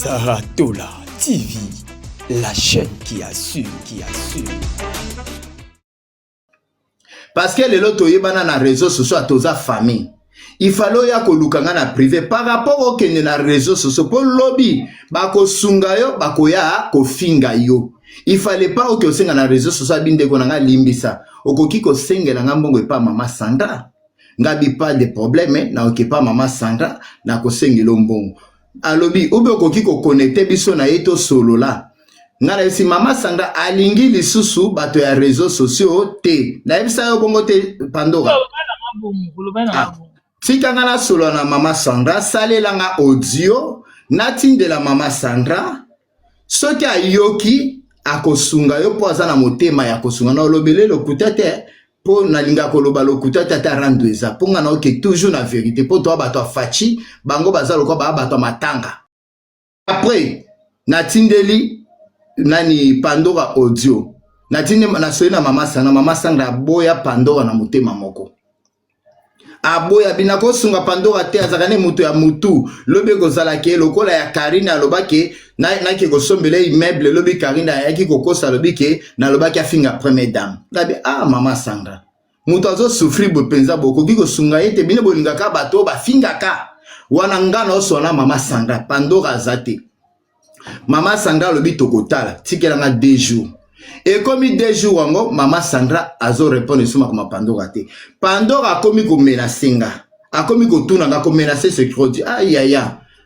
Saratola TV, la chaîne qui assume, Parce que les loto yebana na réseaux sociaux à toza famille. Il fallait ya kolukanga na privé par rapport au kene na réseaux sociaux pour lobby bako sunga yo bako ya ko finga yo. Il fallait pas que osenga na réseaux sociaux binde ko nga limbisa. Okoki ko sengela nga mbongo epa mama Sandra. Ngabi pas de problème na okepa mama Sandra na ko sengelo mbongo. Alobi obe okoki ko connecter biso na yeto solo la. Ngala si mama Sandra alingi lisusu bato ya réseaux sociaux te. Na ebisa yo bongo te Pandora. Tika ngana solo na mama Sandra salela nga audio natin de la mama Sandra soki ayoki akosunga yo po aza na motema ya kosunga na olobele lokuta te po nalinga koloba lokuta te ata rando eza po nga na oke toujours na vérité po to bato fachi bango baza lokwa ba bato matanga. Après natindeli nani Pandora audio natinde na soyi na mama Sandra boya Pandora na motema moko aboya bina ko sunga Pandora te azakane mutu ya mutu lobe kozala ke lokola ya Karina lobake na ke kosombele immeuble lobe Karina yaki kokosa lobike na lobaki afinga première dame labi mama Sandra mutu azo souffrir bopenza boko kiko sunga yete bine bolinga ka bato ba finga ka wana ngana osona mama Sandra Pandora azate mama Sandra lobi tokotala tikela nga 2 jours. Et comme il 2 jours wango, mama Sandra azo répondre sur ma Pandora te. Pandora a komi ko menacenga. A komi ko tuna nga ko menacer ce crodi. Aïe.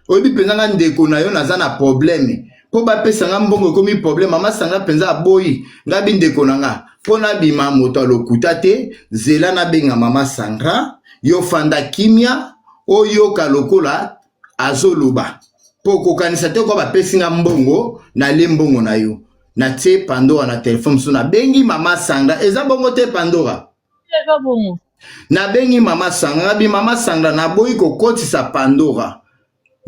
Obi penza nga ndeko na yo naza na problème. Po ba pesa nga mbongo komi problème mama Sandra penza aboyi. Nga bi ndeko na nga. Po na bima moto lokuta te, zela na benga mama Sandra, yo fanda kimia, oyo ka lokola azo luba. Po ko kanisa te ko ba pesa nga mbongo na le mbongo na yo. Na te Pandora na téléphone suna bengi mama Sandra eza bongo te Pandora eza bongo na bengi mama Sandra bi mama Sandra na boyi ko kotisa Pandora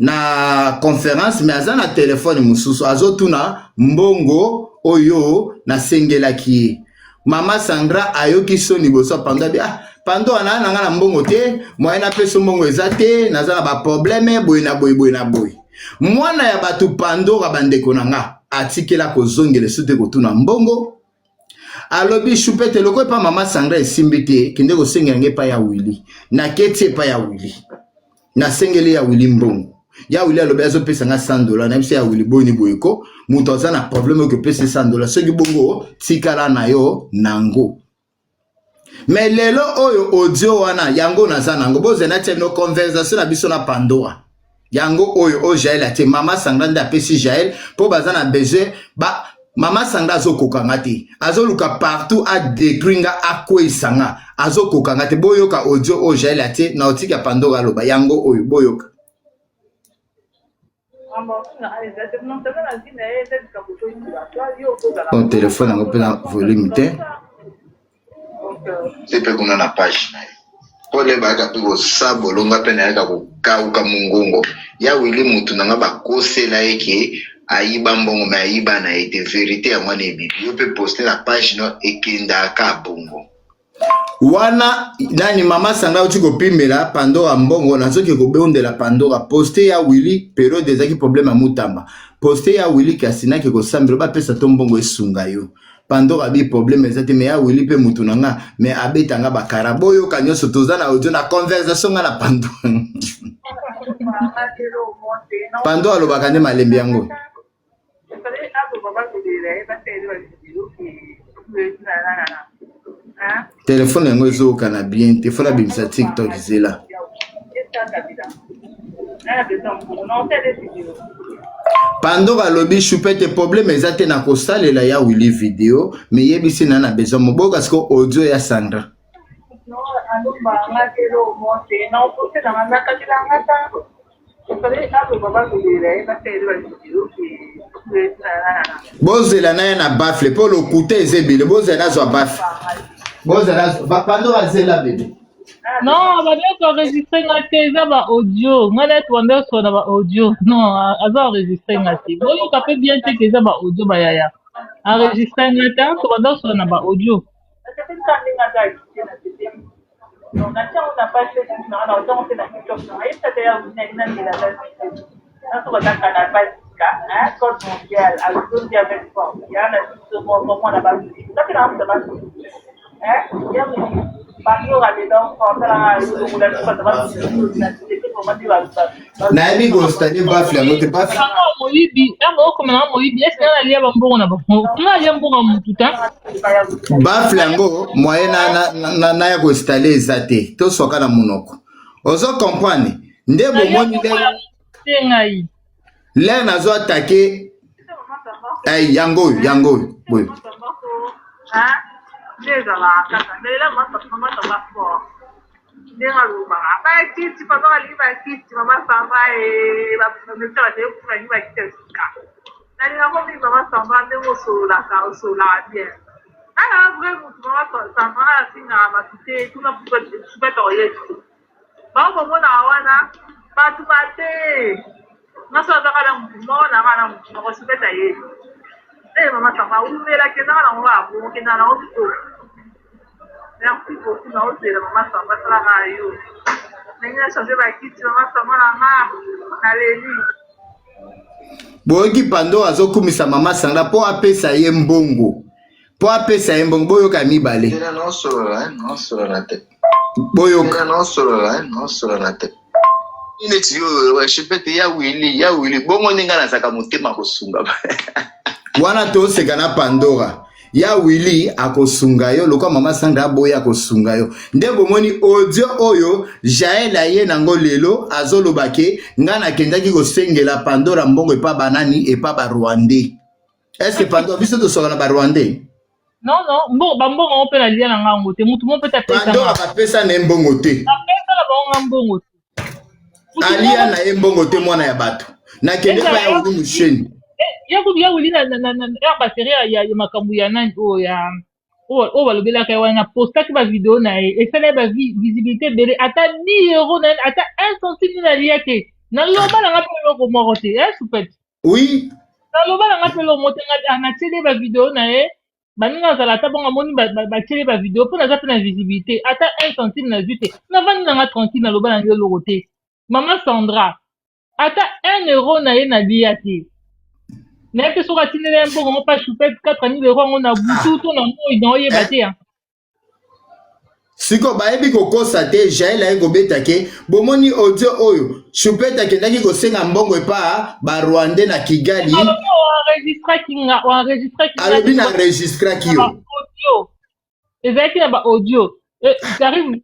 na conférence mais aza na téléphone mususu azotuna mbongo oyo na sengela ki mama Sandra ayoki soni boso Pandora Pandora na nga na mbongo te moyena peso mbongo eza te naza na ba problème boyi na boyi mwana ya batu Pandora bandeko na nga atikela kozongele sute kotuna mbongo alobi chupete loko pa mama Sandra esimbite kende ko sengela nge pa ya Willy na keti pa ya Willy na sengele ya Willy mbongo ya Willy alobi azo pesa nga $100 na bisa ya Willy boni boyeko muto aza na problème ko pesa $100 soki bongo tikala na yo nango mais lelo oyo audio wana yango naza nango bozena te no conversation na biso na Pandora yango oyo o Jael ate mama Sandra nda pesi Jael po bazana besoin ba mama Sandra azo kokanga te azo luka partout a décringa a koisanga azo kokanga te boyoka audio o Jael ate na otika Pandora loba yango oyo boyoka on téléphone ngo pena volume te c'est pe kuna na page na pole baka piko sabo longa pena yaka kukauka mungongo ya Willy mutu nanga bakosela eke ayiba mbongo me ayiba na ete vérité ya mwana ebibi yo pe poster na page no ekenda ka bongo wana nani mama Sandra uti kopimela Pandora mbongo nazoki kobondela Pandora poster ya Willy pero dezaki problème mutamba poster ya Willy kasina ke kosambelo ba pesa to mbongo esunga yo Pandora bi problème ezate me ya Willy pe mutu nanga me abetanga bakara boyo kanyoso tozana audio na conversation na Pandora Pandora lo bakande malembe yango téléphone yango ezoka na bien te fona bimisa TikTok zela Pandora lobi chupete problème ezate na kosalela ya Willy vidéo mais yebisi na besoin moboka parce que audio ya Sandra bozela na na bafle po lokuta ezebile bozela zo bafle bozela Pandora zela bébé non badeko enregistré nga te eza ba audio nga net wanda sona ba audio non aza enregistré nga te boyoka pe bien te eza ba audio bayaya enregistré nga te to wanda sona ba audio non na tia on a pas fait na on a fait na TikTok na et ça d'ailleurs vous n'avez pas la base na to bataka na base ka un code mondial, avec avec force. Il y a un instrument, comment on a pas vu. Ça, c'est la base. Il y a nayebi kostade bafle yango te bafle yango moye naya kostale eza te toswaka na monoko ozo comprendre nde bomoni lere nazo atake yango oyo boye Merci beaucoup, non, c'est la maman Samba Travail. Nenga changer ba kiti maman Samba na Aleli. Boyoki pando azokumisa mama Sanda po apesa ye mbongo. Po apesa ye mbongo boyoka mibale. Non solo la tête. Boyoka non solo la tête. Ineti yo shipete ya wili bongo ninga na saka motema kosunga. Wana to sekana Pandora. Ya Willy akosunga yo lokwa mama Sandra boya akosunga yo nde bomoni audio oyo Jael aye nango lelo azolobake ngana kendaki kosengela Pandora mbongo epa banani epa ba Rwandais. Est-ce que Pandora biso to soka na ba Rwandais? Non mbongo on peut la lire na ngango te mutu mo peut ta pesa. Pandora ba pesa na mbongo te. Na pesa la bonga mbongo. Alia na mbongo te mwana ya bato. Na kende pa ya udu musheni. Ya wuli na batterie ya makambu ya nani o balobela ka wana posta ki ba video na et ça ba visibilité bele ata 10 € na ata 1 centime na liate na loba na ngapelo ko morote soupette oui na loba na ngapelo mote na télé ba video na baninga zala ta bonga moni ba télé ba video pour na za na visibilité ata 1 centime na vite na vandi na tranquille na loba na yo lorote maman Sandra ata 1 € na liate. Mais que soit il un peu on pas choupette 4000 € on a boutou tout non dans y baté hein. Siko baebi ko kosa te Jael ay gobetake bomoni audio oyo choupette akendaki ko senga mbongo epa ba Rwandais na Kigali. On enregistre kinga alobi na enregistre ki yo. Audio. Ezaki na ba audio. J'arrive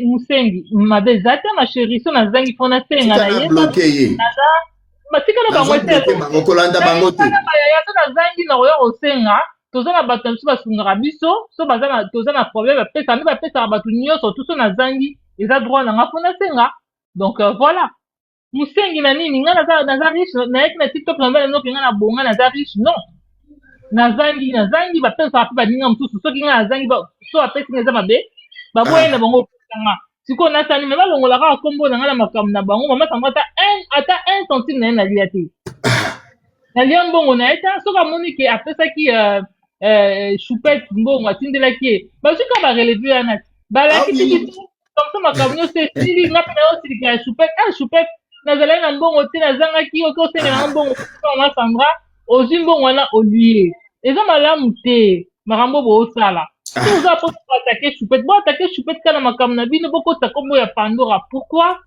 Musengi mabe zata ma chérie so na zangi fona senga na ye. Bloqué. Batika na bango te bakolanda bango te ya tona zangi na oyo osenga tozana bato mso basungaka biso so bazana tozana problème bapesa nde bapesaka bato nyonso tout so na zangi eza droit na nga mpona senga donc voilà mosengi na nini nga naza riche nayeki na tiktok na mbala noki nga na bonga naza riche non nazangi bapesaka mpe baninga mosusu soki nga nazangi so bapesi nga eza mabe baboye na bango opesanga siko nasani me balongola kaka kombo na nga na makambo na bango mama Sandra ata 1 centime na ye na lia te na lia mbongo na ye ta soki amoni ke apesaki choupette mbongo atindelaki ye bazwika bareleve wana balakisi biso komso makambo nyonso esili nga mpe nayosilika ya choupette nazalaki na mbongo te nazangaki oki osengela mbongo mama Sandra ozwi mbongo wana olie eza malamu te makambo boosala vous avez attaqué choupette bon attaquer choupette kana makambo na bino boko ta kombo ya Pandora pourquoi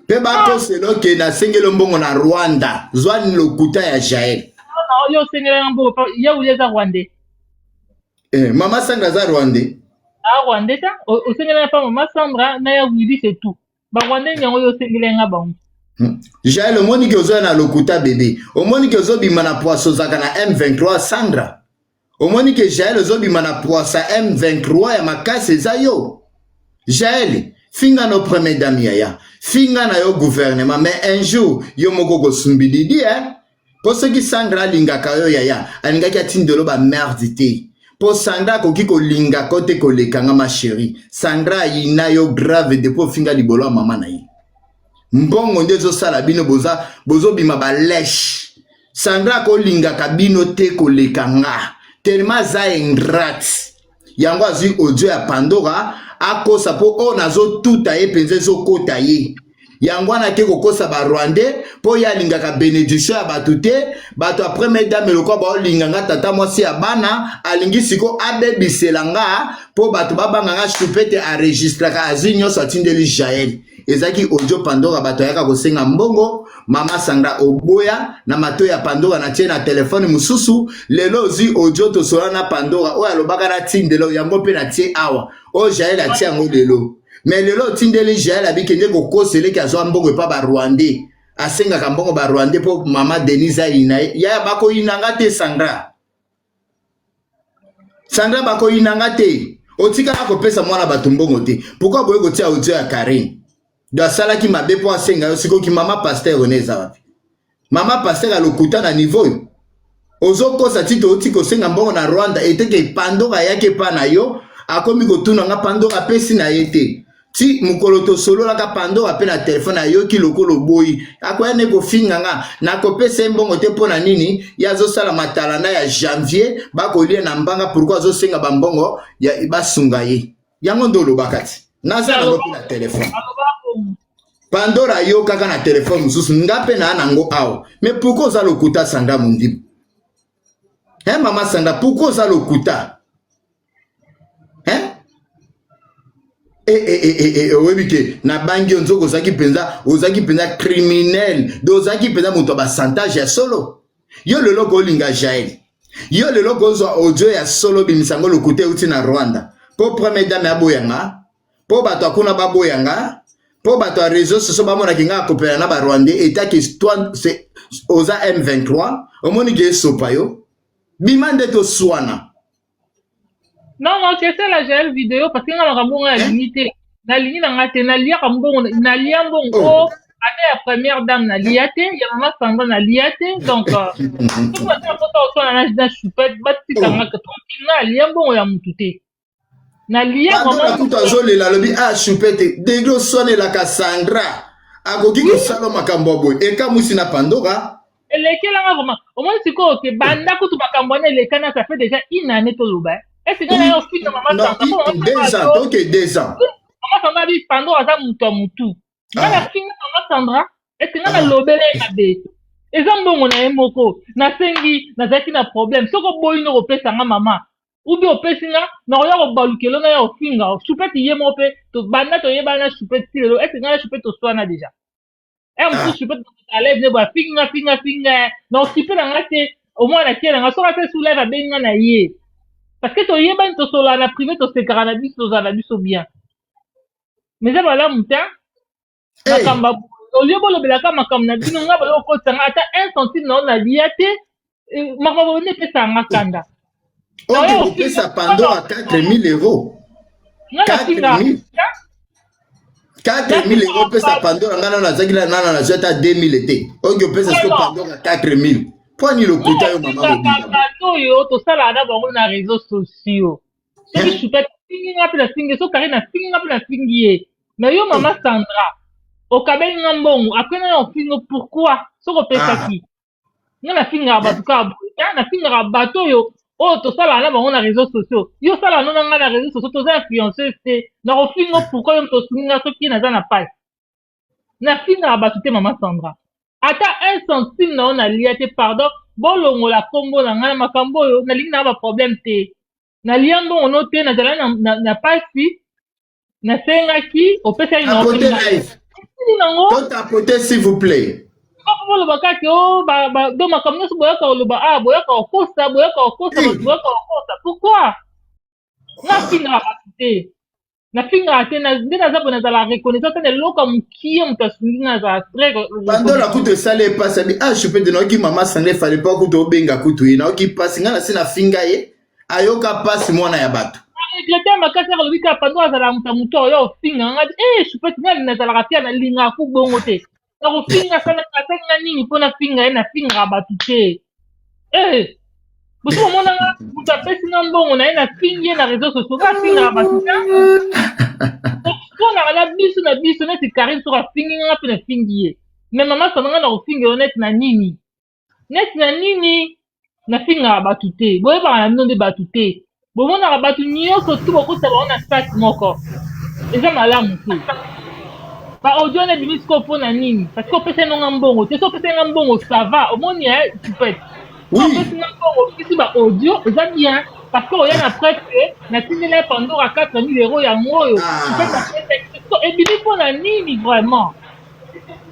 pe bako selo ke na sengelo mbongo na Rwanda zwani lokuta ya Jael non yo sengela mbongo ya uleza Rwandais mama Sandra za Rwandais Rwandais ta o sengela pa mama Sandra na ya wili c'est tout ba Rwandais nyango yo sengela nga bango Jael omoni ke ozo na lokuta bébé omoni ke ozo bima na poisson zaka na M23 Sandra omoni ke Jael ozobima na poisa M23 ya makasi eza yo Jael finga no premier dame yaya finga na yo gouvernement mais un jour yo moko kosumbididi po soki Sandra alingaka yo yaya alingaki atindelo ba merde te po Sandra akoki kolinga ko te kolekanga ma chérie Sandra ayina yo grave depuis finga libolo ya mama na ye mbongo nde ezosala bino bozobima baleshe Sandra akolingaka bino te kolekanga tellement za ingrate yango azwi audio ya Pandora akosa po o nazo tuta ye penze zo kota ye Yangwana ke kokosa ba Rwandais po ya lingaka bénédiction ya bato te bato après mesdames lokwa ba linganga tata mwasi ya bana alingi siko abebiselanga po bato babanganga Choupette enregistraka azinyo satindeli Jaël ezaki audio Pandora bato yaka kosenga mbongo Mama Sandra oboya na mato ya Pandora na tie na telefone mususu lelo zi audio to sola na Pandora o alobaka na tindelo yango pe na tie awa o Jaël a tie yango lelo. Mais lelo tindeli Jaël abikende kokosele ki azwa mbongo pa ba Rwandais asenga ka mbongo ba Rwandais po mama Denisa ina ya bako inanga te Sandra bako inanga te otika na kopesa mwana bato mbongo te pourquoi boye kotia audio ya Karine do sala ki mabe po asenga yo siko ki mama pasteur oneza wapi mama pasteur alokuta na niveau ozo kosa tito otiko senga mbongo na Rwanda eteke Pandora yake pa na yo akomi kotuna nga Pandora pesi na yete ti mukoloto solo la ka Pandora pe na telefone ayo ki lokolo boyi akoya ne ko finga nga na ko pesa mbongo te pona nini ya zo sala matalana ya janvier ba ko lia na mbanga pourquoi zo senga ba mbongo ya basunga ye yango ndolo bakati naza na ko na telefone Pandora yo kaka na telefone mususu ngape na nango awo mais pourquoi za lokuta Sandra Mondibu mama Sandra pourquoi za lokuta webike na bangi onzoko ozaki penza criminel dozaki penza moto ba chantage ya solo yo lelo ko linga Jaël yo lelo ko zo audio ya solo bimisango lokute uti na Rwanda po premier dame aboyanga po bato akuna baboyanga po bato a réseau sociaux bamona kinga kopela na ba Rwandais eta que toi c'est oza M23 omoni ke sopayo bimande to swana. Non, c'est ça la Jaël vidéo parce que nga makambo nga limité. Na ligne na ngate na lia kambo na lia mbongo ane ya première dame na liate ya mama Sandra na liate donc tout le temps quand on a na Choupette bati kanga tranquille na lia mbongo ya mutute. Na lia mama tout azole la lobi a Choupette deglo sonne la Cassandra akoki ko salo makambo boy e ka musi na Pandora elekela nga vraiment au moins siko ke banda kutu makambo na elekana ça fait déjà une année to loba. Est-ce que là, au final, maman Sandra, 2 ans, ok, 2 ans. Maman Sandra dit Pandora za mutu. La fille maman Sandra, est-ce que là lobele na be. Ezambongo na emoko, na sengi, na zaki na problème. Soko boy no opesa nga mama. Ubi opesi nga, na oya ko balukelo na yo finga. Choupette yemo pe, to banda to yeba na Choupette silo. Est-ce que là Choupette to soana déjà. Mutu Choupette à l'aise ne ba finga. Na okipe na ngate, au moins na kiela nga soka te soulève a benga na ye. Parce que tu y es to solo na privé to se cannabis to za biso bien. Mais ça voilà muta. Makamba olio bolo belaka makamna bino nga bolo ko tanga ata 1 centime na liate. Makamba ne pesa ngakanda. On peut ça Pandora 4000 euros. 4000 euros peut ça Pandora ngana na zakila nana na zeta 2000 été. On peut ça Pandora 4000. Poni le kuta yo mama bato yo to sala na bango na réseaux sociaux. C'est Choupette finga pe na finga so Karine na finga pe na fingie. Mais yo mama Sandra au kabel ngambongo après na yo finga pourquoi so ko pesa ki. Na finga bato ka na finga bato yo o to sala na bango na réseaux sociaux. Yo sala no na réseaux sociaux to za influencer c'est na ko finga pourquoi yo to finga so ki na za na page. Na finga bato te mama Sandra. Ata 1 centime na on a liate pardon bolongo la kombo na ngana makambo yo na linga ba problème te na liambo ono te na zala na pasi na senga ki opesa ina côté live tout à côté s'il vous plaît ko lo bakati o ba do makamno so boya ka lo ba boya ka okosa pourquoi na finga te na finga te na ndina za bona za la reconnaissance de loka mukie mutasunga za très Pandora kuto sale passe bi Choupette no ki mama Sandra fallait pas kuto benga kuto ina ki passe ngana sina finga ye ayoka passe mwana ya bato regrette makasi ya lobika Pandora za la mutu yo finga ngadi Choupette ngani na za la ratia na linga ku bongo te na ko finga sana katanga nini pona finga na finga bato te Buso mona mutapesi na mbongo na ina fingie na réseaux sociaux ka finga bato te on a la biso na ti Karine sur la fingi nga pe na fingi mais maman Sandra na fingi honnête na nini na finga batute boye ba na nonde batute bo mona batu nyoko tu boko ta ba na sac moko eza malamu te Ba audio na bimisco pour na nini parce que opesa no ngambongo te so opesa ngambongo ça va au moins ya tu peux Oui. opesa ngambongo kisi ba audio eza bien parce que oya na presque na tindela pendant à 4000 € ya ngoyo tu peux passer so ebili pour na nini vraiment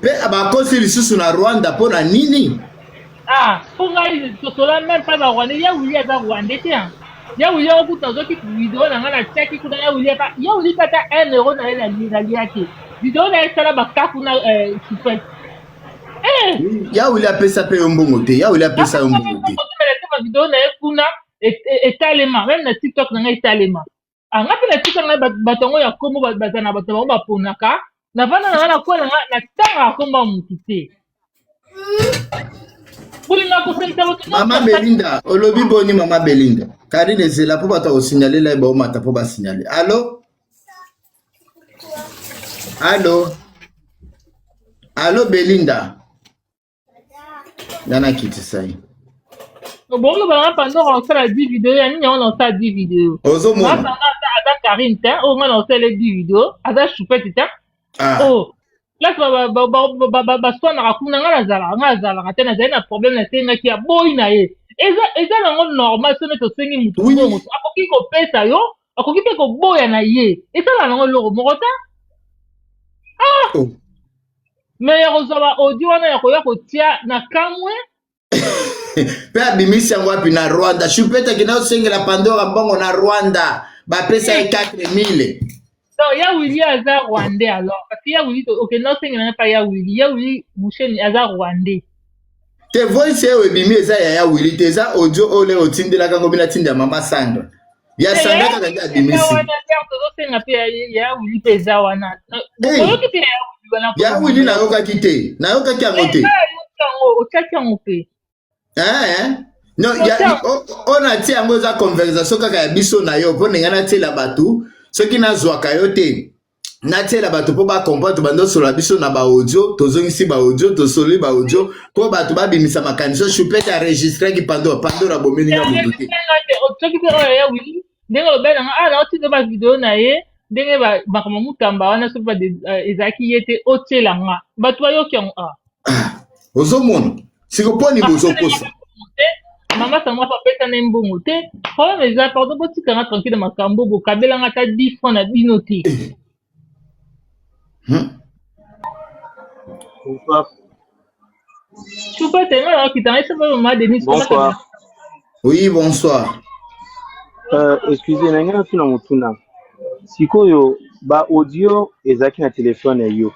Pe abakosi lisusu na Rwanda pour na nini? ah pour ngai tosola même pas ba Rwanda ya wili aza Rwanda te ya wili okuta ozoki video na nga na tiaki kuna ya wili kata 1 € na ye na liaki video na esala bakaku na super Ya wili apesa pe yombongo te, ya wili apesa yombongo te. video na ye kuna etalema même na TikTok na nga etalema anga mpe na TikTok na bato yango ya kombo baza na bato bango baponaka na vanda na nga na kwela nga na tanga ya kombo ya motu te Mama Belinda, olobi boni Mama Belinda. Karine ezela po bato osignaler la ba omata po ba signaler. Allô? Allô? Allô Belinda? Nana kiti sai. Bongo bana pendant on fait la 10 vidéos, ya nini on fait 10 vidéos. Ozo mona. Ada Karine ta, on a fait les 10 vidéos, ada choupette ta. Oh. Là ba so na rakuna nga nazala tena na problème na tenga ki ya boy na ye. Eza nango normal so neto sengi mutu bongo. Akoki ko pesa yo, akoki pe ko boya na ye. Eza nango loro mokota. Ah. Mais ya kozaba audio wana ya koya kotia na kamwe. Pe abimisi yango wapi na Rwanda. Choupette kina osengela Pandora mbongo na Rwanda. Ba pesa ye 4000. Non, ya Willy aza Rwandais alors. Parce que ya Willy, ok, non, c'est pas ya Willy. Ya Willy, Bouchen aza Rwandais. Te voice ye ebimi eza ya Willy te eza audio ole otindela kango bina tinda Mama Sandra. Ya Sandra kaka ya abimisi. Ya Willy pe eza wana. Ya Willy na yoka kite. Na yoka ki yango te. Otaki yango pe. Non, on a tia yango za conversation kaka ya biso na yo po nengana tela batu. Ce qui n'a zwaka yo te natie la bato po ba comprendre bando sur la biso na ba audio tozongisi ba audio tosoli ba audio po bato ba bimisa makanisa Choupette a enregistré ki Pandora bomeni na mutu te soki pe oyo ya Willy ndenge obela nga na otinde ba video na ye ndenge ba kama mutamba wana soki ba ezaki yete otela nga bato bayoki yango ozomona siko poni bozokosa Mama Sandra papa na mbongo te problème eza pardon botika nga tranquille makambo bokabela nga ta 10 francs na bino te Choupette nga okita nga sema Mama Denise bonsoir. Oui bonsoir. Excusez nanga tuna mutuna sikoyo ba audio ezaki na téléphone yo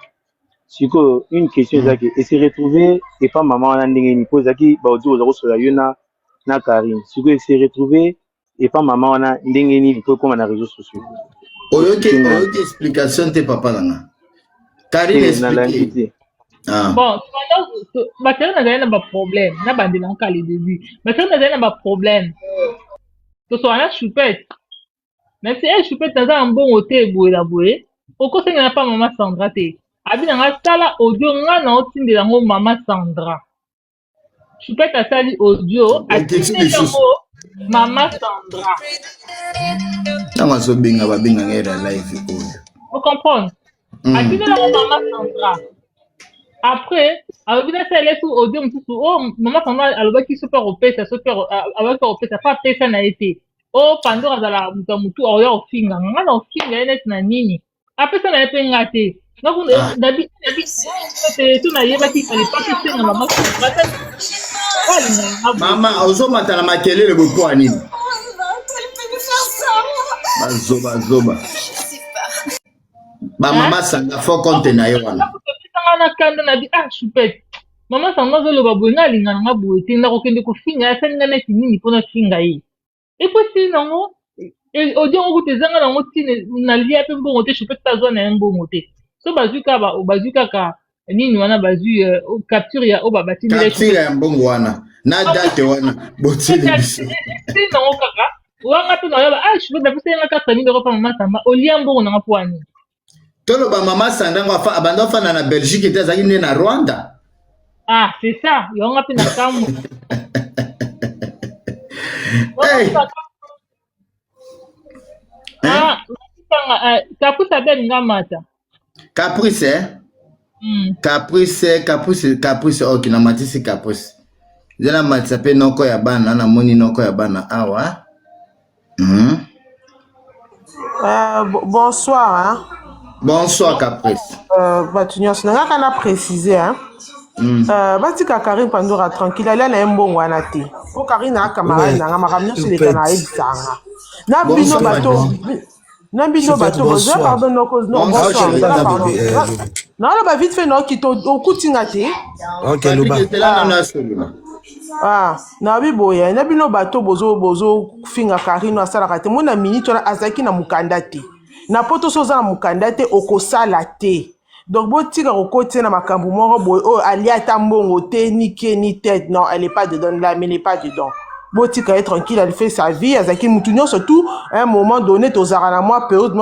sikoyo une question ezaki et se retrouver et pas maman wana ndenge ni po ezaki ba audio ozako sola yo na Karine sikoyo se retrouver et pas maman wana ndenge ni po koma na réseaux sociaux Oyoke explication te papa nanga Karine explique. Bon, bateau n'a pas de problème. N'a pas de l'encas les débuts. Bateau n'a pas de problème. Ce soit la Choupette. Mais si elle Choupette dans un bon hôtel boué la boué, au côté n'a pas Maman Sandra té. Abi dans la salle audio n'a na otine de la Maman Sandra. Choupette a sali audio a tine la Maman Sandra. Nanga so binga ba binga ngera live ko. Vous comprenez? A tine la Maman Sandra. Après, avec une série sur audio, oh, maman, alors qui super opé, ça super, avec opé, ça pas fait ça n'a été. Oh, Pandora dans la mutu, oh, y'a au finger, on a au finger, il est na nini. Après ça n'a été ngate. Donc, d'habitude, tout n'a pas qui fallait pas que c'est maman. Maman, ozo matana makele le bopo ani. Zoba. Ba Mama Sandra faut compter na yo wana. Na kanda na bi Choupette Mama Sandra zo loba boye nga linga nga boye te na kokende ko finga ya sani nga neti nini pona finga ye e po si nango audio ngo tezanga nango tine na lia pe mbongo te Choupette ta zo na mbongo te so bazuka ka nini wana bazu capture ya oba batini le capture ya mbongo wana na date wana botili biso si nango kaka wanga pe na yoba Choupette na pesa nga 4000 € pa Mama Sandra olia mbongo nanga po ani Tolo ba Mama Sandra ngo abanda fana na Belgique était zaki né na Rwanda. Ah, c'est ça. Yonga pina kamu. Hey. Ah, kapusa ben ngamata. Caprice Caprice, ok, na matisi Caprice. Zela matisa pe noko ya bana, na moni noko ya bana, awa. Bonsoir. Hein? Bonsoir, Caprice. Batunios, n'a rien à préciser. Hein? Batika Karine Pandora tranquille, elle a un bon wanate. O Karine a camarade, n'a pas ramené sur les Canaries. Na bino bateau. Na bino bateau, bonsoir, pardon, non, bonsoir. Non, là, va vite fait, non, qui au coup tingate. Ok, ah, na biboya, na bino bateau, bozo, finga Karine, à Sarakate. Mon ami, tu as Azaki na mukandate. Na poto soza na mukandate, okosala te. Donc, bon, tika côté na makambu moro, oh, aliata mbongo te, ni ke, ni tête. Non, elle n'est pas dedans, là, mais elle n'est pas dedans. Bon, tika est tranquille, elle fait sa vie. Azaki Moutounion, surtout, à un moment donné, tozara na moi, période,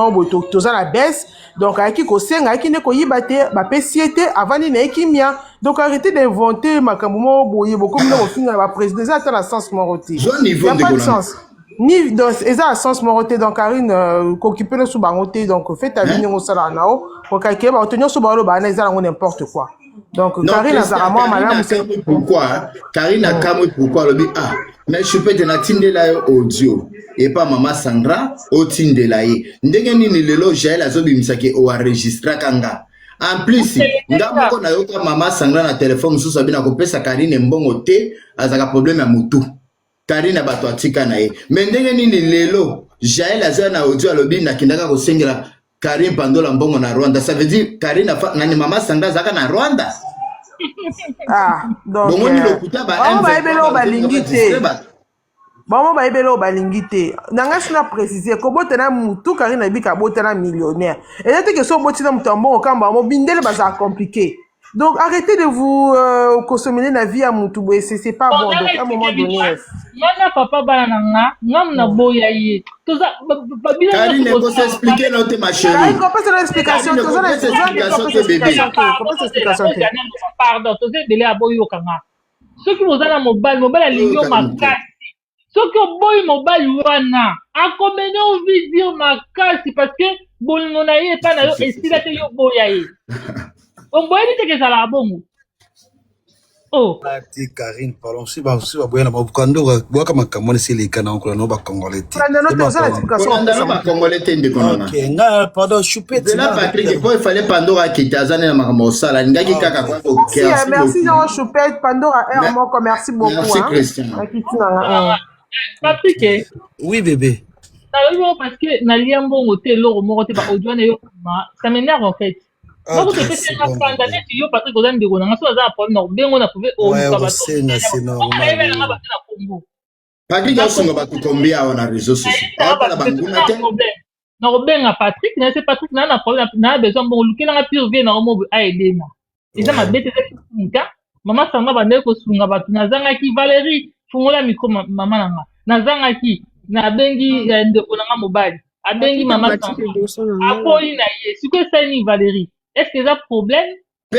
tozara la baisse. Donc, aki kosenga, aki ne koyibate, ba pesiete, avant ni ne kimia. Donc, arrêtez d'inventer makambu moro, boye, beaucoup de gens finir la présidence, ça a la sens moroté. Il n'y a pas de sens. Ni dans ça a sens moroté donc Karine qu'occuper le sous-bangoté donc fait ta vie au salanao pour quelqu'un va tenir sous balo ba n'importe quoi donc Karine a moi madame c'est pourquoi Karine a camé pourquoi le ah mais je peux te na tindela audio et pas maman Sandra au tindela ye ndenge nini lelo Jael azobimisaki o enregistrer kanga en plus ndamoko na yoka maman Sandra na téléphone sous sabina ko pesa Karine mbongo te azaka problème ya mutu Karine bato atika na ye. Mais ndenge nini lelo, Jael azana na audio alobi na kindaka ko sengela Karine Pandola mbongo na Rwanda. Ça veut dire Karine nani mama Sandra zaka na Rwanda. Ah, donc bon ni lokuta ba ebelo balingite. Bon ba ebelo balingite. Nanga sina préciser ko botena mutu Karine bika botena millionnaire. Et là que so botina mutambo kamba mo bindele baza compliqué. Donc arrêtez de vous consommer la vie à Moutoué, c'est pas bon. Donc à un moment donné. Mana papa bananga, ngam na boya yi. Toza Karine faut s'expliquer notre ma chérie. Karine comprend cette explication, pardon, toza délai à boyo kanga. Ceux qui vous ont mobile à l'union makasi. Ceux qui ont boy mobile wana, akomene envie dire makasi parce que bon mon aïe pas na yo estilate yo boya yi. On voit que ça la bon. Oh. Karine, pardon, si va boire la bokando, boire comme un camon c'est les canons que l'on va congolais. Ok, nga pardon, choupé. De là Patrick, il fallait Pandora qui t'azane na makamosala, ngaki kaka kwa. Merci non choupé, Pandora merci beaucoup. Merci Christian. Patrick. Oui bébé. Parce que na liambo moté loro moroté ba audio na yo, ça m'énerve en fait. Non, vous êtes un scandale, tu y Patrick Ozan de Gonan, ça a un problème, bien on a trouvé au c'est normal. Patrick Ozan va combien on a réseau social. Non, ben à Patrick, c'est Patrick n'a pas problème, n'a besoin bon looker la pure vie na omo a aider na. Et ça m'a bête c'est maman ça m'a bandé ko sunga batu na zanga ki Valérie, fungola micro maman nanga. Na zanga ki na bengi ndeko nanga mobile. A bengi maman ça. A boyi na ye, ce que c'est ni Valérie. Est-ce qu'il y a un problème? Non,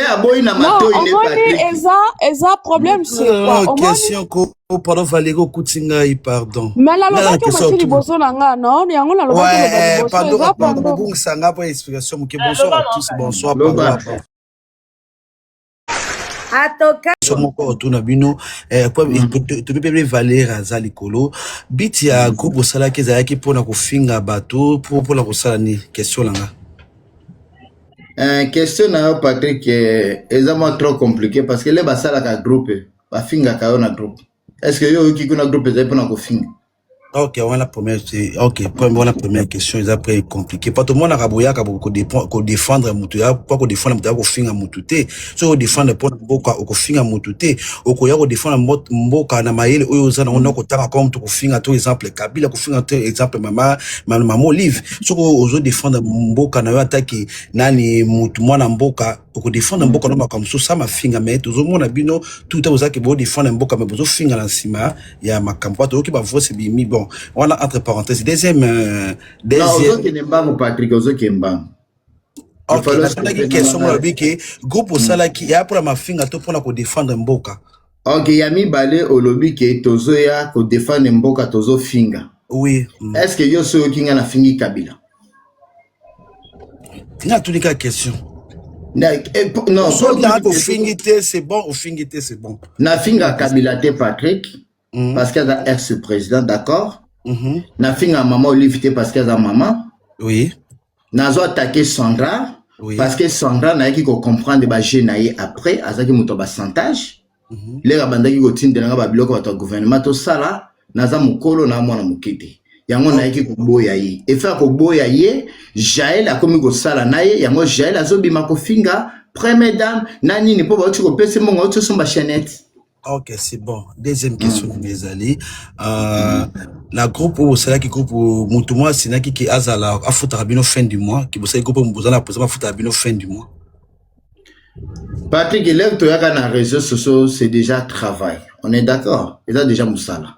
un problème, c'est quoi? Question pardon, Valérie Koutinga, pardon. Mais là, le bateau, c'est du boson, non? Il y a un ouais, pardon, bon, ça n'a pas explication. Bonsoir à tous, bonsoir, pardon. Somo ko otuna bino tu peux Valérie Azali Kolo biti ya groupe osala ke zayaki pona ko finga bato pour la kosala ni question langa. Question na Patrick est trop compliqué parce que les basala ka groupe ba finga ka na groupe. Est-ce que yo ki kuna groupe za pona ko finga? Ok, on la première question, ils après compliqué. Pas tout le monde a raboya ko défendre mutuya, pas ko défendre mutuya ko finga mututé. So ko défendre pour mboka ko finga mututé, ko ya ko défendre mboka na mayele oyo za na ko taka comme to ko finga to exemple Kabila ko finga to exemple mama Olive. So ko ozo défendre mboka na yo attaquer nani mutu mwana mboka ko défendre mboka no comme ça ma finga mais to zo mona bino tout à ozaki bo défendre mboka mais bozo finga na sima ya makambo to ki ba voix bimi bon. On a entre parenthèses. Deuxième. Non, qui n'est pas Patrick, qui est pas. Ok, la question que groupe au sala qui a pour ma finga to pour la défendre mboka. Ok, yami balé au lobby qui tozo ya ko défendre mboka tozo finga. Oui. Est-ce que yo so ki ngana fingi Kabila? Tina tous les cas question. Non, au fingité, c'est bon, au fingité, c'est bon. Na finga Kabila te Patrick, parce qu'elle a ex-président, d'accord? Na finga maman Olivier parce qu'elle a maman. Oui. Nazo attaqué Sandra, parce que Sandra n'a qui comprendre ba jenaye après, azaki muto ba santage. Les rabandaki ko tindela ba biloko ba gouvernement to sala, naza mukolo na mwana mukiti. Yango na yeki koboya ye. Et faire koboya ye, Jaël a komi ko sala na ye, yango Jaël azobima ko finga, première dame, nani ni po ba ko pese monga oto somba chaînette. Ok, c'est bon. Deuxième question, mes amis. La groupe où c'est là qui groupe où Moutouma, c'est là qui azala à foutre à fin du mois, qui vous savez groupe où vous allez à foutre à fin du mois. Patrick, l'heure tu as dans les réseaux sociaux, c'est déjà travail. On est d'accord? Il a déjà moussala.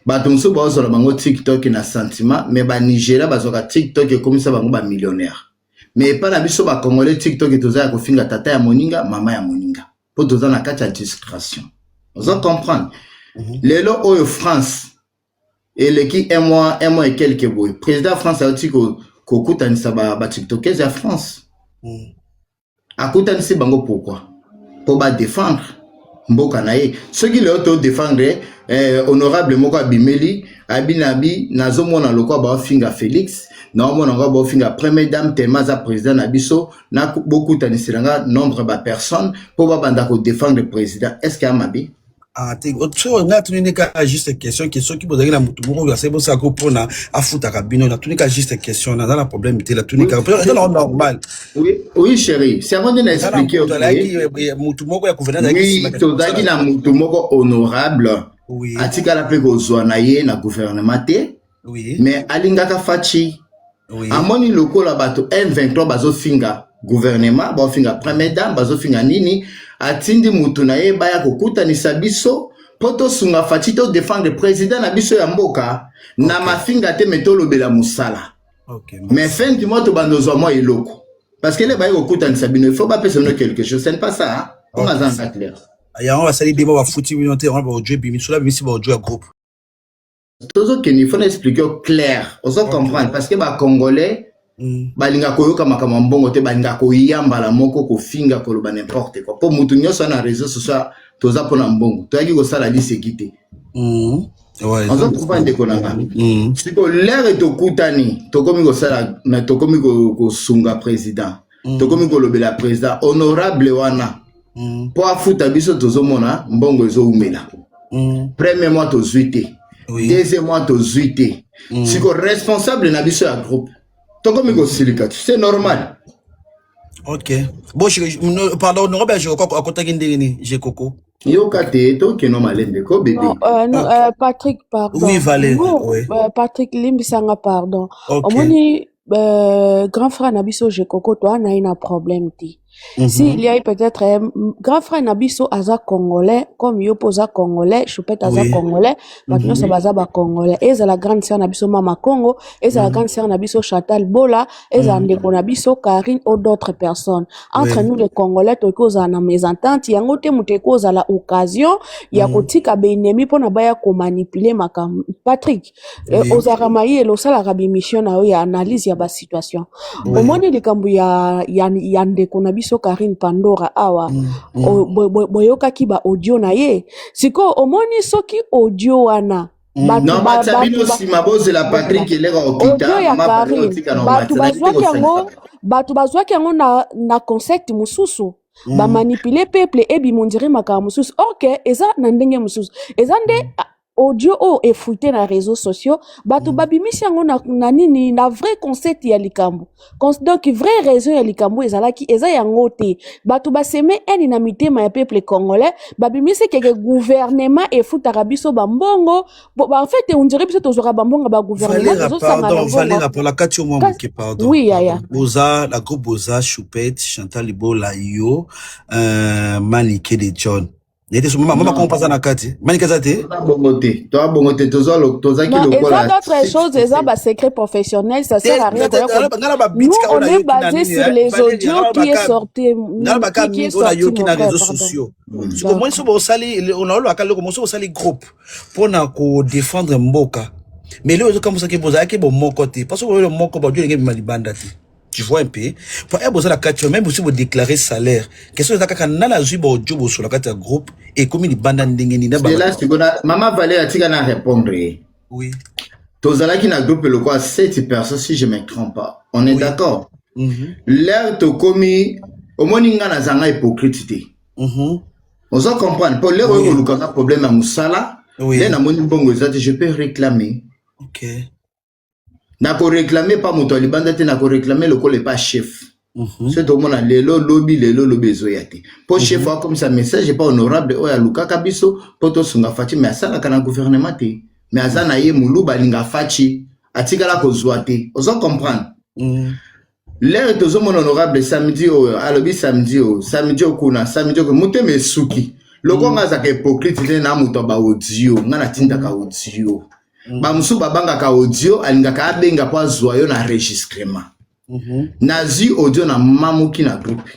Batumso ba sur bango TikTok na sentiment, mais ba Nigeria ba zoka TikTok et comme ça bango ba millionnaire. Mais pas na biso ba congolais TikTok et toza ko finga tata ya moninga, mama ya moninga. Pour toza na kati ya discrétion. Vous en comprendre. Lelo oyo France et le qui un mois et quelques boy. Président France a dit ko kutanisa ba TikTokers ya France. Akutanisi bango pourquoi? Pour ba défendre mboka na ye. Ceux qui le auto défendre honorable moko abimeli abinabi nazomona lokwa ba finga Félix na mona ngo ba finga première dame temaza président na biso na beaucoup tanisiranga nombre ba personnes pour ba banda ko défendre le président. Est-ce qu'il y a mabi? Ah, on a tenu qu'à juste question qui pose la moutoumou, c'est bon ça pour na à foutre à cabine, on a tenu qu'à juste question, on a la problème, la tenu qu'à normal. Oui, chérie, c'est avant de l'expliquer. Oui, tozaki na moutoumou honorable. Oui. Atika la pe kozwa na ye na gouvernement te. Oui. Mais alingaka fachi. Oui. Amoni loko la bato M23 bazo finga gouvernement, bazo finga première dame, bazo finga nini. Atindi mutu na ye baya kokutanisa biso poto sunga fachi to défendre président na biso ya mboka na mafinga te metolo bela musala. Okay. Mais fin du mois to bandozo moi eloko. Parce que les baya kokutanisa bino il faut pas personne quelque chose, c'est pas ça hein. On a ça clair. Ya on va salir débat va fouti minute on va jouer bimi sur la bimi si va jouer groupe. Tozo que il faut expliquer clair. On se comprendre parce que ba congolais balinga koyoka makama mbongo te balinga koyamba la moko ko finga ko loba n'importe quoi pour mutu nyoso na réseau social toza pona mbongo to yaki ko sala li sécurité ouais on se comprend de konanga c'est que l'air to kutani to komi ko sala na to komi ko sunga président to komi ko lobela président honorable wana pour afuta biso tozo mona mbongo ezo umela premier mois to zuité deuxième mois to zuité c'est que responsable na biso ya groupe. C'est normal. Ok. Bon, pardon, honorable, je crois à côté de j'ai coco. Yo kate to ke no malende ko bébé. Patrick, pardon. Oui, Valérie. Oui. Patrick Limbisanga, pardon. Ok. Omoni grand frère Nabiso j'ai coco toi na ina problème ti. Si il y a peut-être grand frère Nabiso aza congolais comme yo posa congolais, Choupette aza congolais, maintenant ça baza ba congolais. Et la grande sœur Nabiso Mama Congo, et la grande sœur Nabiso Chantal Bola, et la ndeko Nabiso Karine ou d'autres personnes. Entre nous les congolais to koza na mésentente, yango te muteko za la occasion ya kotika be ennemi pona baya ko manipuler makam. Patrick, ozaramayi lo sala rabi mission na yo ya analyse ya ba situation. Omoni likambu ya ndeko Nabiso Karine Pandora awa boyoka ki ba audio na ye siko omoni soki audio wana non batabino sima boze la Patrick elera okita batu bazwaki yango na concept mususu ba manipuler peuple et bi mondiri maka mususu ok eza na ndenge mususu eza nde audio est fouillé dans les réseaux sociaux, batu babimisi yango na nini na vrai concept ya likambo. Donc vrai raison ya likambo ezalaki eza yango te. Batu baseme eni na mitema ya peuple congolais, babimisi ke gouvernement et foutaka biso bambongo. En fait on dirait biso tozora bambongo ba gouvernement Valérie pour la katio moi qui pardon. Oui yaya. Boza la groupe Boza Choupette Chantal Bola yo Maniké de John. N'était sur maman comment passe na kati manika zate bongote toza tozaki lokola d'autres choses eza ba secret professionnel ça sert à rien nous on est basé sur les audios qui est sorti qui est sorti sur les réseaux sociaux comment so bo sali on a lo akalo comment so sali groupe pour na ko défendre mboka mais le comme ça que boza ke bon mon côté parce que le moko ba Dieu ngi malibanda ti Tu vois un peu. Pour un besoin la carte, même aussi vous déclarer salaire. Question de quand on a la zuba au job sur la carte groupe et comme il bande ndengeni na ba. Là c'est qu'on a maman Valère atika na répondre. Oui. Tozala qui na groupe le quoi 7 personnes si je me trompe pas. On est d'accord. L'air to komi au moninga na zanga hypocrite. On se comprend. Pour l'air où le a problème à musala, les na moni bongo je peux réclamer. OK. Na ko réclamer pas moto libanda te na ko réclamer le col pas chef. C'est tout mon lelo lobby zoyate. Pour chef comme ça message pas honorable o ya luka kabiso poto sunga fati mais ça la kana gouvernement te. Mais azana ye mulu balinga fati atikala ko zoate. On se comprendre. L'air de mon honorable samedi alobi samedi kuna samedi ko muteme suki. Loko ngaza ka hypocrite te na muto ba audio ngana tinda ka audio. Ba musu babanga ka audio alinga ka abenga kwa zoyo na enregistrement. Nazi audio na mamuki na groupe.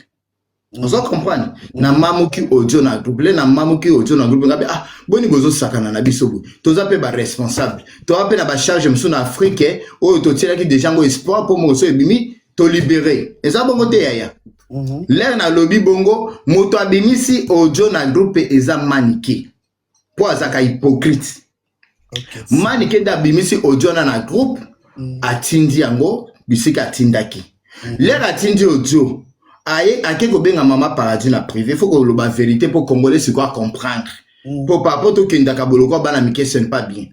On se comprendre. Na mamuki audio na groupe. Le na mamuki audio na groupe ngabe ah boni bozo sakana na biso bu. Toza pe ba responsable. To ape na ba charge musu na Afrique o to tira ki déjà ngo espoir pour mo so ebimi to libérer. Eza bongo te yaya. L'air na lobby bongo moto abimisi audio na groupe eza maniki. Po azaka hypocrite. Manike da bimisi audio na groupe atindi yango bisika atindaki. L'air atindi audio aye akeko benga mama paradis na privé faut que le ba vérité pour congolais c'est quoi comprendre. Pour papa to kenda kaboloko bana mike ce n'est pas bien.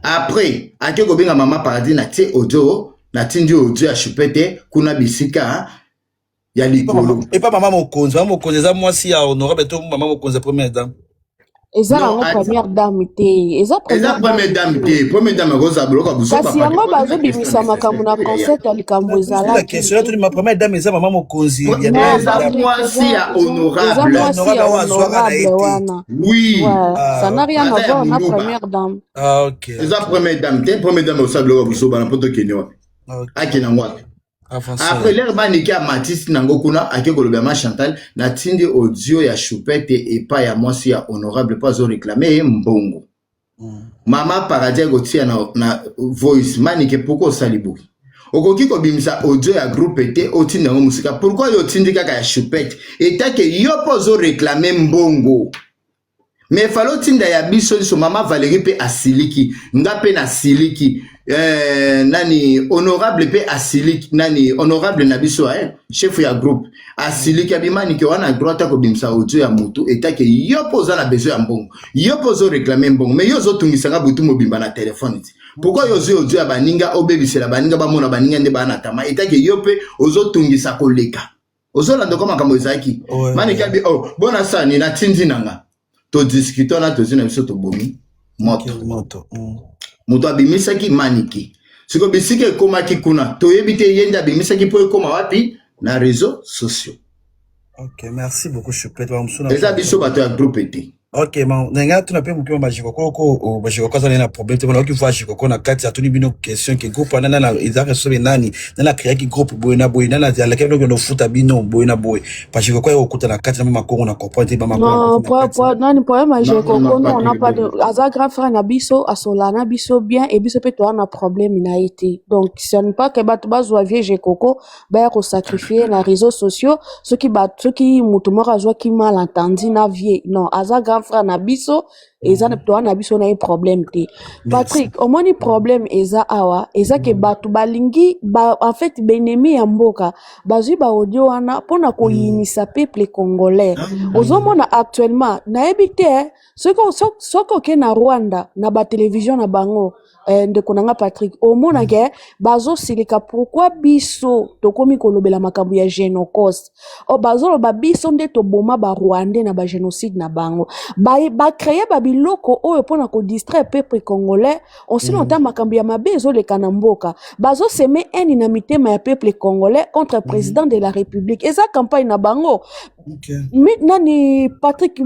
Après akeko benga mama paradis na tie audio na tindi audio ya chupete kuna bisika ya likolo. Et pas maman mokonzi za moi si ya honorable to maman mokonzi première dame. Eza la première dame te. Eza première dame te. Première dame goza bloka buso papa. Kasi yango bazo bimisa makambo na concert ya likambo ezala. La question là ma première dame eza maman mokonzi. Eza moi si ya honorable. Wana. Oui. Ça n'a rien à voir na première dame. Ah OK. Eza première dame te. Première dame osa bloka buso bana poto kenyo. Akina ngwa. Après l'air baniki a Matisse Nangokuna ake kolobema Chantal na tindi audio ya choupette et pas ya moi si ya honorable pas au réclamer mbongo. Mama paradis gotia na voice manike poko salibuki. Okoki ko bimisa audio ya groupe te otindi ngo musika. Pourquoi yo tindi kaka ya choupette et take yo pozo réclamer mbongo. Mais falo tinda ya biso so mama Valérie pe asiliki ngape na siliki nani honorable pe asiliki nani honorable na biso chef ya groupe asiliki abimani ke wana droite ko bimsa audio ya mutu etake yo poza na besoin ya mbongo yo pozo réclamer mbongo mais yo zo tungisa nga butu mobimba na téléphone pourquoi yo zo audio ya baninga obebisela baninga bamona baninga nde bana tama etake yo pe ozo tungisa koleka ozo lando koma kambo ezaki maniki abi bona sani na tindi nanga to discuter na to zina biso to bomi moto moto abimisaki maniki siko bisike koma kikuna to yebite yenda abimisaki po koma wapi na réseaux sociaux. OK, merci beaucoup Choupette wa msuna. Eza biso bato ya groupe te. OK, nenga tuna pe mukima bajikoko ko bajikoko za na problème te bona ki voit ko na kati atuni bino question ke groupe na izaka sobe nani na créer ki groupe boyna na ya la kendo no futa bino boyna boy bajikoko yo okuta na kati na mama kongo na comprendre ba mama non nani poème bajikoko non on n'a pas de aza grand frère na biso asola na biso bien et biso pe to na problème na été donc ce n'est pas que bato bazwa vie jekoko ba ko sacrifier na réseaux sociaux ceux qui mutumora zwa ki malentendu na vie non aza frère na biso eza na to na biso na un problème te Patrick au moins problème eza awa eza ke batu balingi ba en fait benemi ya mboka bazui ba audio wana pona ko yinisa peuple congolais ozomona actuellement na ebite soko ke na Rwanda na ba télévision na bango ndeko nanga Patrick omona ke bazo silika pourquoi biso tokomi kolobela makambo ya génocide bazo ba biso nde to boma ba Rwandais na ba génocide na bango ba créer ba biloko oyo pona ko distraire peuple congolais aussi longtemps makambo ya mabe ezoleka na mboka bazo semer haine na mitema ya peuple congolais contre le président de la République eza campagne na bango. Nani Patrick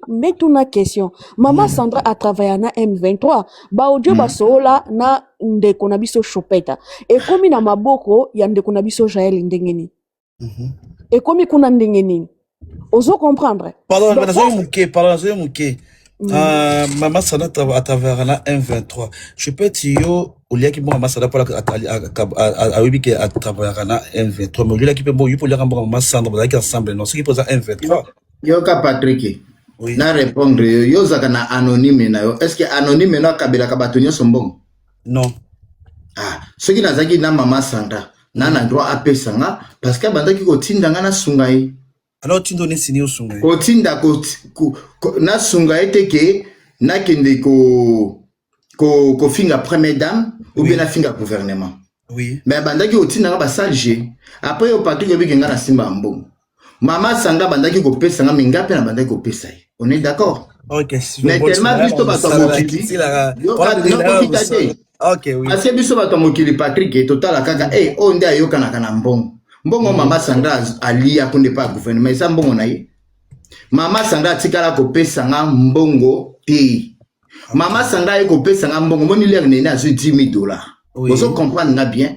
met une question maman Sandra a travaillé na M23 ba audio basola na ndeko na biso Choupette et komi na maboko ya ndeko na biso Jaël ndengeni et komi kuna ndengeni ozo comprendre pardon nazo muke Maman Sanda à travers la 1-23. Je peux dire, au lieu que Maman Sanda pour à travers la 1-23, mais au lieu que pour lire Maman Sanda, vous avez ensemble, non, ce qui pose à 1-23. Yoka Patrick, oui. Na répondre, yo zakana anonyme na yo. Est-ce que anonyme na kabila kabatonyo sombong? Non. Ah, ce qui n'a zaki na Maman Sanda, na na droit à pesanga, parce que bandaki ko tinda ngana sungai. Alors, tu donnes signé au sungai. Ko tinda na sungai teke, na kende ko finga première dame, ou bien na finga gouvernement. Oui. Mais bandaki ko tinda ngaba salje. Après yo Patrick yo bikenga na simba mbongo. Maman Sanda bandaki ko pesanga mingape na bandaki ko pesai. On est d'accord? Ok. Mais tellement biso bato mokili. Ok, oui. Parce que biso bato mokili Patrick et total kaka on nde ayoka na kana mbongo. Mbongo Maman Sanda alia konde pa gouvernement ça mbongo na ye. Maman Sanda tikala ko pesanga mbongo te. Maman Sanda ko pesanga mbongo moni lere nene azo $10,000. Vous comprenez na bien?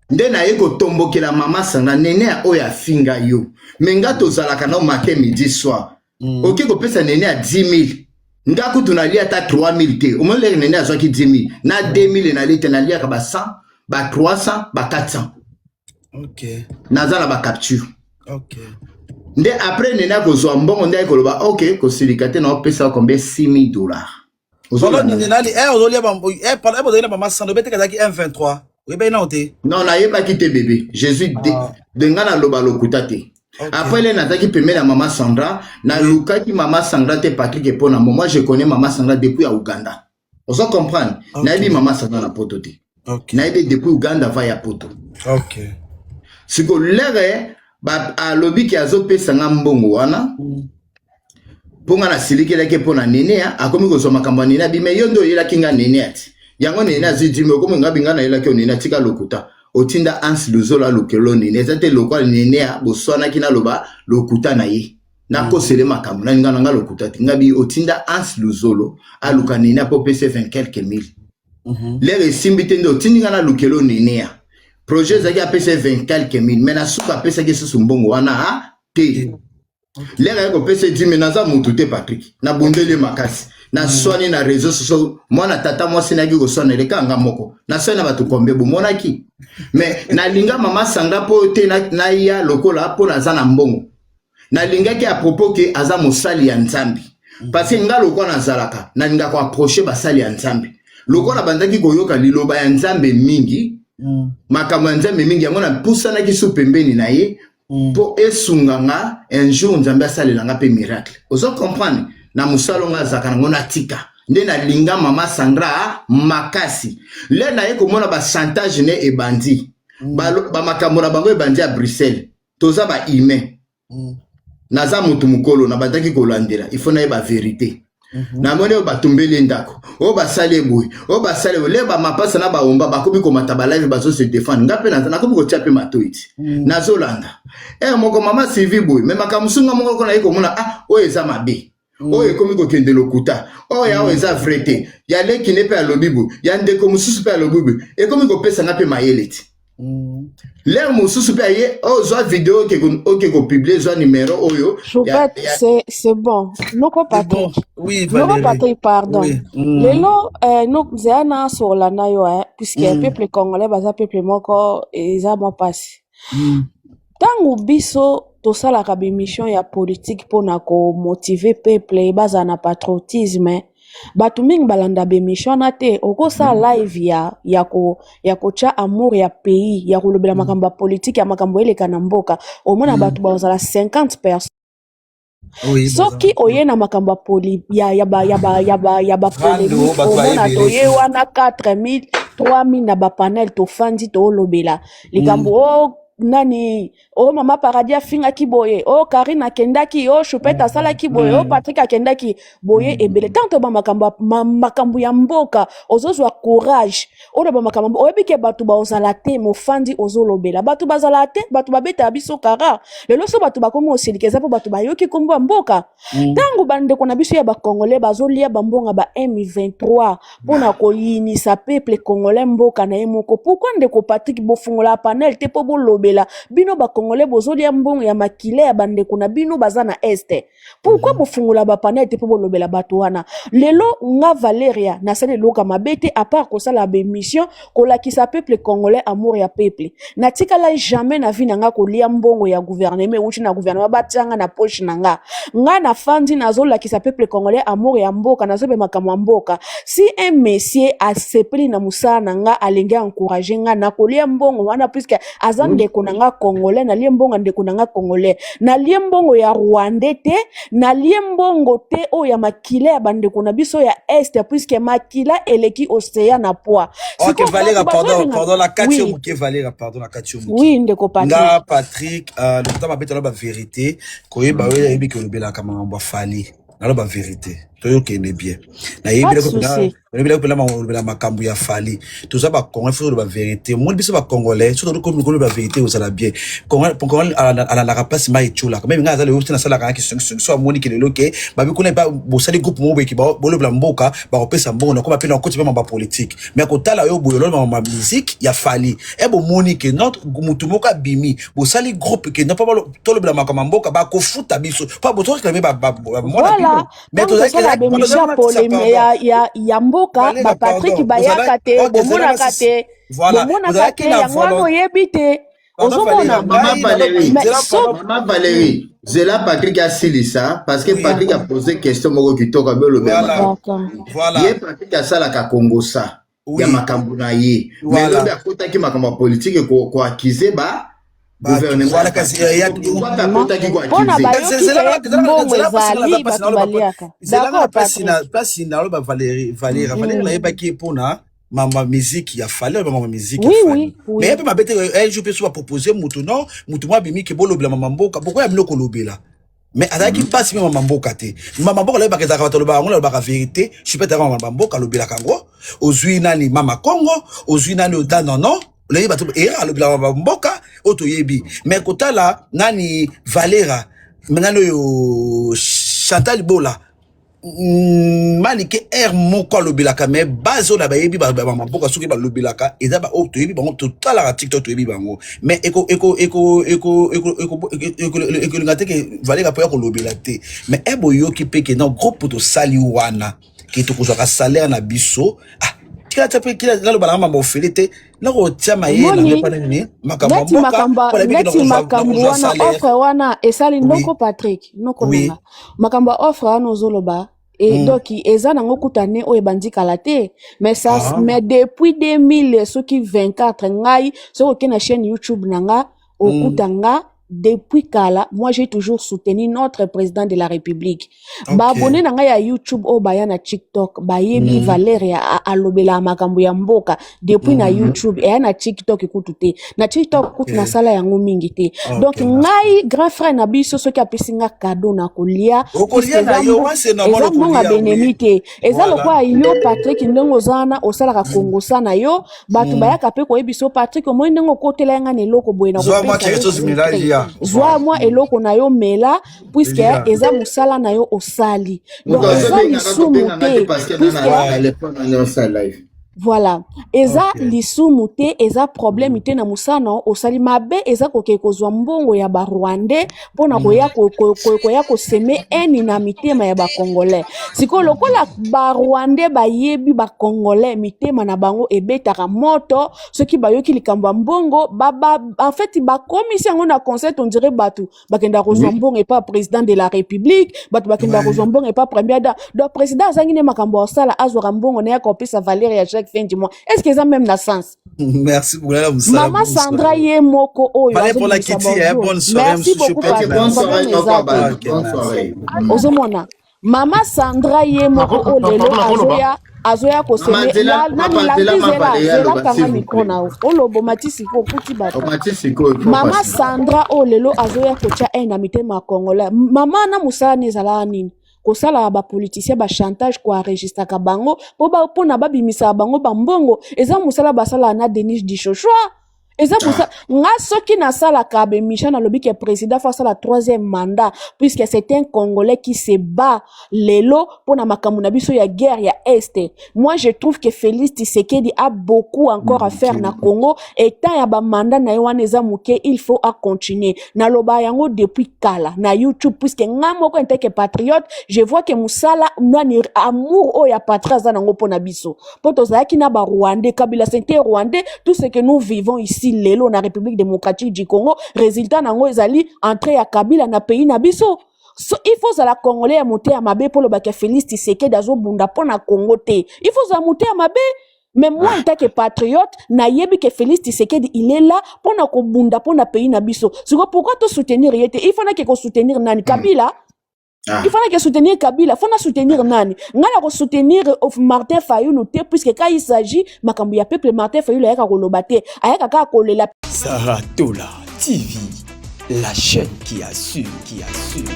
Nde na ye ko tombokela Maman Sanda nene oya finga yo. Menga tozalaka na matin midi soir. Ok ko pesa nene à 10,000. Nga kutu na lia ta 3,000 te. Omo lere nene azo ki 10,000. Na 2,000 na lia te na lia ka ba 100, ba 300, ba 400. Ok. Nazala ba capture. Ok. Nde après nene ko zo mbongo nde ko loba ok ko silikate na pesa combien $6,000. Ozolo nene nali ozolia ba parle ba dona Maman Sanda bete kazaki 1-23. Oui ben non te. Non na yeba ki te bébé. Jésus de ngana loba lokuta te. Après les nataki permet la Maman Sandra na luka ki Maman Sandra te Patrick et pona moi je connais Maman Sandra depuis à Ouganda. On se comprendre. Na yebi Maman Sandra na poto te. Na yebi depuis Ouganda va ya poto. Ok. Siko lere ba a lobby ki azo pesa mbongo wana. Ponga na siliki leke pona nene a akomi ko soma kamba nene bi me yondo yela kinga nene ati. Yango nene azidi me ko nga binga na yela ke nene tika lokuta. Otinda ans luzola lokelo nene zate lokwa nene a boswana kina loba lokuta na ye. Na ko sele makambo na nga nga lokuta ti ngabi otinda ans luzolo a luka nene po pese 20 quelques mille. Les simbite ndo tindinga na lokelo nene a. Projet zaki a pese 20 quelques mille mais na suka pese ke susu mbongo wana a te. Les ko pese 10,000 naza mutu te Patrick. Na bondele makasi. Na soani na réseaux sociaux mwana tata moi sinaki ko soana le kanga moko na soana batu kombe bo monaki mais na linga Maman Sanda po te na ya lokola po na zana mbongo na linga ki a propos ke aza mosali ya nzambi parce que nga lokola na zalaka na linga ko approcher basali ya nzambi lokola bandaki ko yoka liloba ya nzambe mingi makambo ya nzambe mingi yango na pusana ki so pembeni na ye po esunganga un jour nzambe asalelanga pe miracle ozo comprendre na musalonga zakana ngona tika nde na linga Maman Sandra makasi le na ye komona ba chantage ne ebandi ba makambo na bango ebandi à Bruxelles toza ba ime naza mutu mukolo na bataki kolandela il faut na ye ba vérité na mone ba tumbeli ndako o ba sale boy o ba sale le ba mapasa na ba omba ba kobi ko mataba live ba so se défendre ngape na kobi ko tiape matoiti na zolanda moko Mama Sylvie boy me makamusunga moko na ye komona o eza mabe oye komi ko kende lokuta ya o eza vrete ya le kine pe alobibu ya ndeko mususu pe alobibu e komi ko pesa ngape mayeleti le mususu pe ye zo vidéo ke ko publier zo numéro oyo c'est bon noko Patrick oui noko Patrick pardon lelo no zana sur la nayo puisque peuple congolais baza peuple moko eza mo passe tangu biso tosalaka bémission ya politique pona ko motiver peuple baza na patriotisme batu mingi balanda bémission na te okosa live ya ko cha amour ya pays ya kolobela makambo politique ya makambo eleka na mboka omona batu bazala 50 personnes soki oye na makambo poli ya ba polémique omona toye wana 4,000 3,000 na ba panel to fandi to lobela likambo nani Mama Paradis afinga ki boye Karine akendaki Choupette asala ki boye Patrick akendaki boye ebele tanto ba makambo ya mboka ozozwa courage ba makambo oyebike batu ba ozala te mofandi ozolobela batu bazala te batu babeta biso kara lelo so batu bakomi oselikeza po batu bayoki kombo ya mboka tango bandeko na biso ya ba congolais bazolia bambonga ba M23 pona koyinisa peuple congolais mboka na ye moko pourquoi ndeko Patrick bofungola panel te po bolobe lobela bino ba congolais bozolia mbongo ya makile ya bandeko na bino baza na este pourquoi bofungula ba panete po bolobela bato wana lelo nga Valeria na sala loka mabete à part ko sala ba émission ko lakisa peuple congolais amour ya peuple na tikala jamais na vie nga ko lia mbongo ya gouvernement uti na gouvernement batianga na poche nga na fandi nazo lakisa peuple congolais amour ya mboka nazo be makamwa mboka si un messier a sepeli na musana nga alenge encourager nga na ko lia mbongo wana puisque azande ko nga congolais na lia mbongo ndeko nga congolais na lia mbongo ya rwandais te na lia mbongo te o ya makile ya bandeko na biso ya est puisque makila eleki océan na poids ok Valéra pardon la Katia Muke Valéra pardon la Katia Muke oui ndeko Patrick nga Patrick le temps mabeta la vérité koyeba oyo yebi ke lobela kama ngwa fali na la vérité toyo kende bien na yebi ko la makambu ya fali tout ça ba congolais faut la vérité moi biso ba congolais surtout comme ko la vérité au sala bien congolais ala la rapasi mai chula même nga za le na sala kana question so moni ke le loke ba bi ko na ba bo sali groupe mo ki ba bo le mboka ba kopesa mbongo na ko ba pe na côté ba politique mais ko tala yo boyolo ma musique ya fali e bo moni ke notre mutu moka bimi bo sali groupe ke na pas to le makamba mboka ba ko futa biso pas bo to réclamer ba voilà mais to ya mboka ba Patrick bayaka te bomonaka te bomonaka te yango wana oyebi te ozomona Maman Valérie Zela Patrick a silisa parce que Patrick a posé question moko kitoko belo bema voilà ye Patrick a sala ka Congo ça ya makambo na ye mais lobe akota ki makambo politique ko accuser ba gouvernement voilà kasi ya pona Valérie na yeba ki pona mama musique ya fallait mama musique ya fallait mais pe mabete elle je peux soit proposer mutu moi bimi ke bolo bla mama mboka pourquoi ya biloko lobela mais azaki passe mama mboka te mama mboka leba ke zaka toloba ngolo ba vérité je peux te mama mboka lobela kango ozui nani mama Congo ozui nani odana non le bato era lobela mama mboka otoyebi mais kotala nani Valera menano yo Chantal Bola malike moko lobelaka mais bazo na bayebi ba mboka soki ba lobelaka eza ba o toyebi bango total la TikTok toyebi bango mais eko ngate ke Valéra po ya ko lobela te mais ebo yoki peke na groupe to sali wana ki to kozaka salaire na biso kila tape kila lalo bala mama ofilite na ko tiama ye na pa nini makambo wana offre wana esali ndoko Patrick noko nanga makambo offre wana ozoloba et donc eza nango kutane o ebandi kala te mais ça mais depuis 2000 soki 24 ngai soko na chaîne YouTube nanga okutanga depuis kala moi j'ai toujours soutenu notre président de la République ba abonné nanga ya YouTube o baya na TikTok ba yebi Valéria alobela makambo ya mboka depuis na YouTube et na TikTok ekutute na TikTok kutu na sala yango mingi te donc ngai grand frère na biso soki apesinga cadeau na kolia na yo c'est normal ko lia benimite eza lokwa yo Patrick ndongo zana osala ka Congo sana yo batu bayaka pe ko yebiso Patrick mo ndongo kotela nga neloko boyena ko zwa moi eloko na yo mela puisque eza musala na yo osali donc eza lisumu te voilà eza lisumu te eza problème te na musana osali mabe eza koke kozwa mbongo ya ba Rwandais pona koya ko seme eni na mitema ya ba Congolais siko lokola ba Rwandais ba yebi ba Congolais mitema na bango ebetaka moto soki bayoki likambo mbongo en fait ba commission na conseil on dirait batu bakenda kozwa mbongo et pas président de la République batu bakenda kozwa mbongo et pas premier donc président azangine makambo osala azwa mbongo na ya kopesa Valéria fin du mois. Est-ce que ça même na sens? Merci beaucoup. Maman Sandra ye moko oyo. Pour la Kitty, bonne soirée. Merci beaucoup. Bonne soirée. Ozomona. Maman Sandra ye moko olelo azoya ko seme la zela kanga mikona olobo matisi ko kuti bata. Maman Sandra olelo azoya ko tia na mitema Congolais. Maman na musala nezala nini? Kosala ba politicien ba chantage ko enregistra ka bango po na babimisa bango ba mbongo eza musala basala na Denis Dichochoa Et ça pour ça, nga soki na sala kabe Michel na lobi que président face à la 3e mandat, puisque c'est un Congolais qui se bat lelo pour na makambo na biso ya guerre ya Est. Moi, je trouve que Félix Tshisekedi a beaucoup encore à faire na Congo, et tant ya ba mandat na yoane eza muke, il faut à continuer. Na loba yango depuis kala, na YouTube, puisque nga moko en tant que patriote, je vois que musala, nani amour o ya patrie za nango po na biso. Poto zaki na ba Rwandais, Kabila c'était Rwandais, tout ce que nous vivons ici, lelo na République démocratique du Congo, résultat nango ezali entrée à Kabila na pays na biso. So, il faut za la Congolais ya monter à mabe pour le baka Félix Tshisekedi dazo bunda po na Congo te. Il faut za monter à mabe. Mais moi, en tant que patriote, na yebi que Félix Tshisekedi, il est là pour na ko bunda po na pays na biso. Pourquoi te soutenir yete? Il faut na que soutenir nani Kabila. Il fallait que soutenir Kabila, il faut soutenir Nani. Ngala ko soutenir Martin Fayulu te, puisque quand il s'agit, makambu ya peuple Martin Fayulu ayaka kolobate, ayaka ka kolela. Saratola TV, la chaîne qui assure, qui assure.